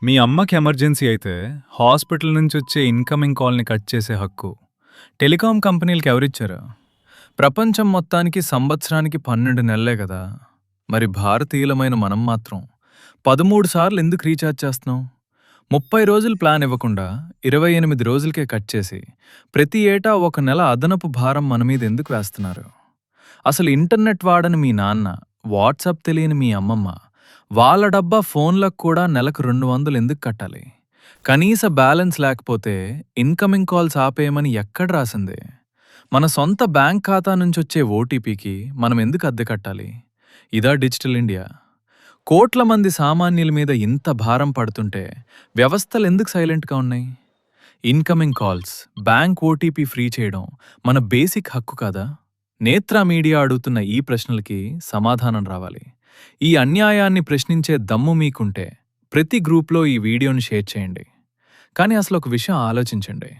మీ అమ్మకి ఎమర్జెన్సీ అయితే హాస్పిటల్ నుంచి వచ్చే ఇన్కమింగ్ కాల్‌ని కట్ చేసే హక్కు టెలికాం కంపెనీలకి ఎవరిచ్చారు? ప్రపంచం మొత్తానికి సంవత్సరానికి 12 నెలలే గదా! మరి భారతీయులమైన మనం మాత్రం 13 సార్లు ఎందుకు రీచార్జ్ చేస్తున్నాం? 30 రోజులు ప్లాన్ ఇవ్వకుండా 28 రోజులకే కట్ చేసి ప్రతి ఏటా ఒక నెల అదనపు భారం మన మీద ఎందుకు వేస్తున్నారు? అసలు ఇంటర్నెట్ వాడని మీ నాన్న, వాట్సాప్ తెలియని మీ అమ్మమ్మ, వాళ్ళ డబ్బా ఫోన్లకు కూడా నెలకు 200 ఎందుకు కట్టాలి? కనీస బ్యాలెన్స్ లేకపోతే ఇన్కమింగ్ కాల్స్ ఆపేయమని ఎక్కడ రాసింది? మన సొంత బ్యాంక్ ఖాతా నుంచొచ్చే ఓటీపీకి మనం ఎందుకు అద్దె కట్టాలి? ఇదా డిజిటల్ ఇండియా? కోట్ల మంది సామాన్యుల మీద ఇంత భారం పడుతుంటే వ్యవస్థలు ఎందుకు సైలెంట్గా ఉన్నాయి? Incoming calls, bank OTP free చేయడం మన బేసిక్ హక్కు కాదా? నేత్ర మీడియా అడుగుతున్న ఈ ప్రశ్నలకి సమాధానం రావాలి. ఈ అన్యాయాన్ని ప్రశ్నించే దమ్ము మీకుంటే ప్రతి గ్రూప్లో ఈ వీడియోని షేర్ చేయండి. కానీ అసలు ఒక విషయం ఆలోచించండి.